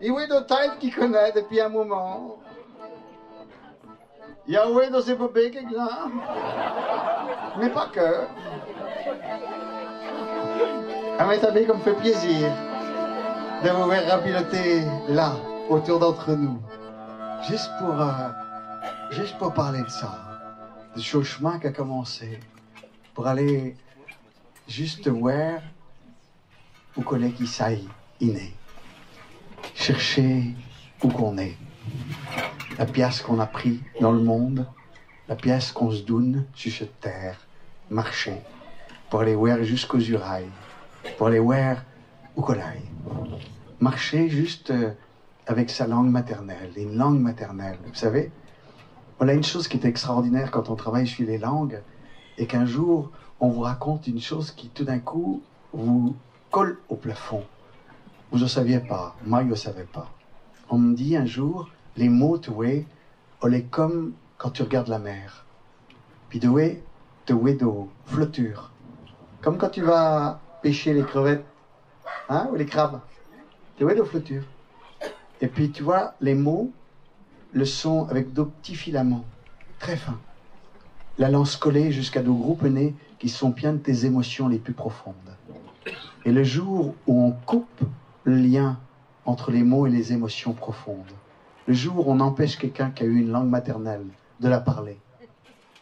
Et oui, de tête qui connaît depuis un moment. Yahweh dans ses bébés, quelqu'un. Mais pas que. Ah, mais ça me fait plaisir de vous voir piloter là, autour d'entre nous. Juste pour parler de ça. De ce chemin qui a commencé. Pour aller juste voir où qu'on est qui s'aille inné. Chercher où qu'on est. La pièce qu'on a pris dans le monde, la pièce qu'on se donne sur cette terre, marcher, pour aller voir jusqu'aux urailles, pour aller voir où qu'on aille. Marcher juste avec sa langue maternelle, une langue maternelle. Vous savez, on a une chose qui est extraordinaire quand on travaille sur les langues, et qu'un jour, on vous raconte une chose qui tout d'un coup vous colle au plafond. Vous ne saviez pas, moi je ne savais pas. On me dit un jour, les mots, tu vois, on est comme quand tu regardes la mer. Puis tu vois d'eau, flotture. Comme quand tu vas pêcher les crevettes, hein, ou les crabes. Tu vois d'eau flotture. Et puis tu vois, les mots le sont avec de petits filaments, très fins. La lance collée jusqu'à nos gros penets qui sont bien de tes émotions les plus profondes. Et le jour où on coupe le lien entre les mots et les émotions profondes, le jour où on empêche quelqu'un qui a eu une langue maternelle de la parler,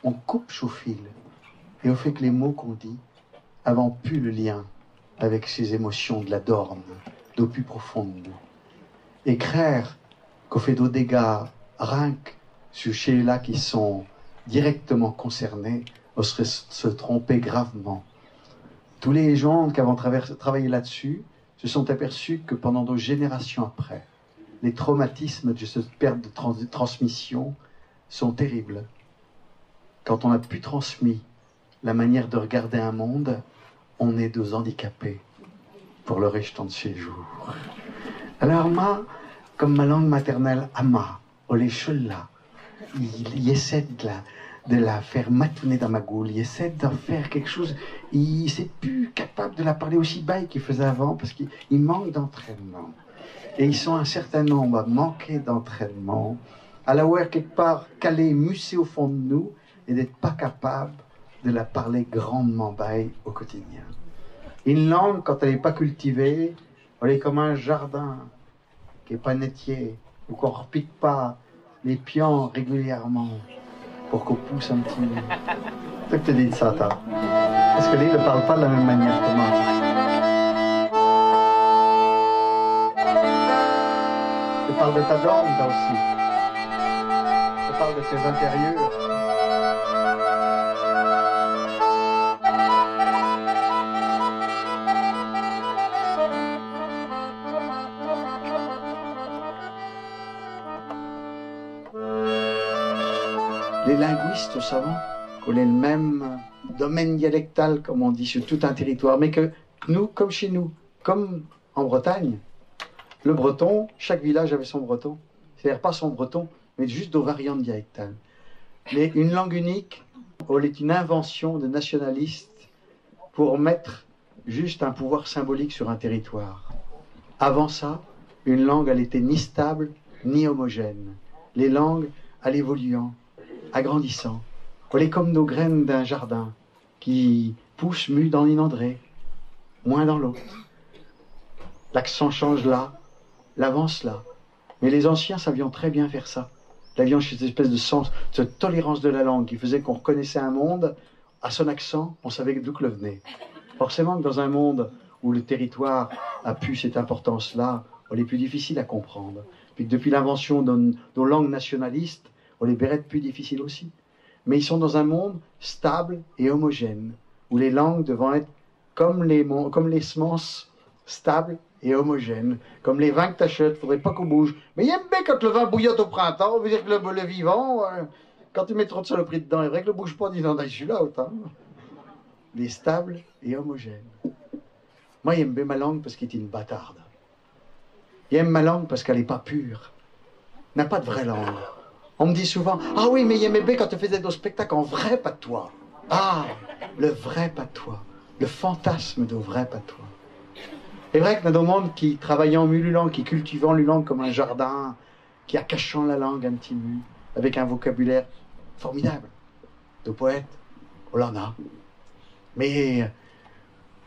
on coupe au fil et on fait que les mots qu'on dit n'avons plus le lien avec ces émotions de la dorme, d'eau plus profonde. Et créer qu'on fait des dégâts rien que sur ceux-là qui sont directement concernés, on serait se tromper gravement. Tous les gens qui avons travaillé là-dessus se sont aperçus que pendant des générations après, les traumatismes de cette perte de transmission sont terribles. Quand on n'a plus transmis la manière de regarder un monde, on est deux handicapés pour le restant de ses jours. Alors moi, comme ma langue maternelle, Ama, ou les là, il essaie de la faire matouner dans ma goule, il essaie d'en faire quelque chose, il n'est plus capable de la parler aussi bas qu'il faisait avant parce qu'il manque d'entraînement. Et ils sont un certain nombre à manquer d'entraînement, à la voir quelque part calée, mussée au fond de nous, et d'être pas capable de la parler grandement baille au quotidien. Une langue, quand elle n'est pas cultivée, elle est comme un jardin qui n'est pas nettier, ou qu'on ne repique pas les pions régulièrement pour qu'on pousse un petit peu. C'est que tu dis ça, toi. Parce que lui, il ne parle pas de la même manière que moi. Tu parles de ta dorme, toi aussi. Tu parles de tes intérieurs. Les linguistes, nous savons qu'on est le même domaine dialectal, comme on dit, sur tout un territoire, mais que nous, comme chez nous, comme en Bretagne, le breton, chaque village avait son breton. C'est-à-dire pas son breton, mais juste des variantes dialectales. Mais une langue unique, elle est une invention de nationalistes pour mettre juste un pouvoir symbolique sur un territoire. Avant ça, une langue, elle était ni stable, ni homogène. Les langues, elles évoluant, agrandissant. Elle est comme nos graines d'un jardin qui poussent mues dans l'inondré, moins dans l'autre. L'accent change là, l'avance là. Mais les anciens savaient très bien faire ça. Ils avaient cette espèce de sens, cette tolérance de la langue qui faisait qu'on reconnaissait un monde, à son accent, on savait d'où que le venait. Forcément que dans un monde où le territoire a pu cette importance-là, on est plus difficile à comprendre. Puis que depuis l'invention de nos langues nationalistes, on les verrait plus difficiles aussi. Mais ils sont dans un monde stable et homogène, où les langues devront être comme les semences stables et homogènes, comme les vins que t'achètes, il ne faudrait pas qu'on bouge. Mais il aime bien quand le vin bouillotte au printemps, on veut dire que le vivant, quand tu mets trop de saloperies dedans, il vrai que le bouge pas, disant, je suis là autant. Les stables et homogènes. Moi, il aime bien ma langue parce qu'il est une bâtarde. Il aime ma langue parce qu'elle n'est pas pure. Elle n'a pas de vraie langue. On me dit souvent, ah oui, mais il aimait bien quand tu faisais nos spectacles en vrai patois. Ah, le vrai patois, le fantasme de vrai patois. C'est vrai que dans le monde qui travaillant mululant, qui cultivant la langue comme un jardin, qui accachant la langue un petit peu, avec un vocabulaire formidable, de poètes, on en a. Mais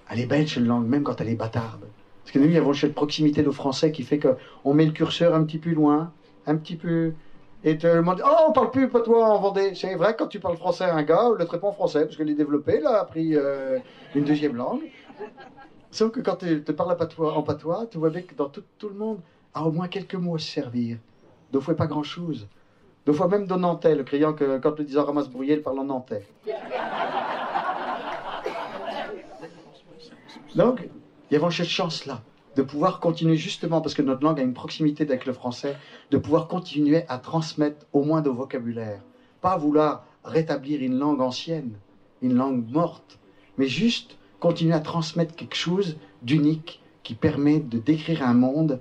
elle est belle cette langue, même quand elle est bâtarde. Parce que nous, il y avons cette proximité de français qui fait qu'on met le curseur un petit peu loin, un petit peu... Et tout le monde dit, oh, on parle plus patois en Vendée. C'est vrai, quand tu parles français à un gars, il ne te répond français, parce qu'il est développé, il a appris une deuxième langue. Sauf que quand tu te parles en patois, tu vois bien que dans tout le monde a au moins quelques mots à se servir. Deux fois pas grand-chose. Deux fois même de nantais, le criant que quand le disant ramasse brouillé, il parle en nantais. Donc, il y avait cette chance-là de pouvoir continuer justement, parce que notre langue a une proximité avec le français, de pouvoir continuer à transmettre au moins de vocabulaire. Pas vouloir rétablir une langue ancienne, une langue morte, mais juste continuer à transmettre quelque chose d'unique qui permet de décrire un monde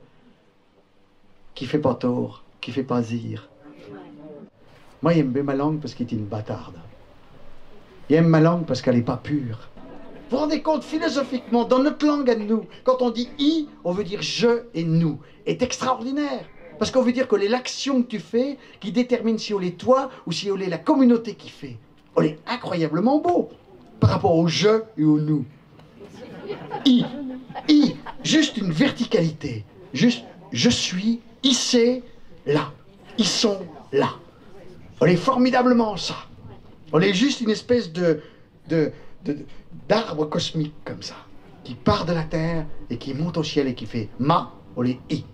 qui fait pas tort, qui fait pas zire. Moi, j'aime bien ma langue parce qu'elle est une bâtarde. J'aime ma langue parce qu'elle n'est pas pure. Vous vous rendez compte, philosophiquement, dans notre langue à nous, quand on dit « i », on veut dire « je » et « nous », est extraordinaire. Parce qu'on veut dire que c'est l'action que tu fais qui détermine si on est toi ou si on est la communauté qui fait. On est incroyablement beau par rapport au « je » et au « nous ». I, juste une verticalité. Juste « je suis », « il c'est », là. Ils sont là. On est formidablement ça. On est juste une espèce d'arbre cosmique comme ça, qui part de la terre et qui monte au ciel et qui fait ma, on est i.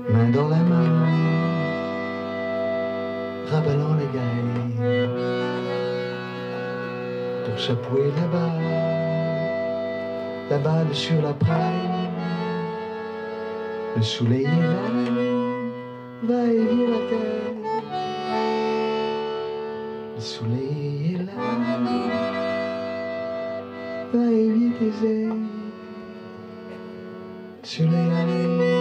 Main dans la main, rabalant les galets, pour s'appuyer là-bas sur la praille. Le soleil est là, va et vient la terre. Le soleil est là, va et vient tes ailes. Le soleil arrive.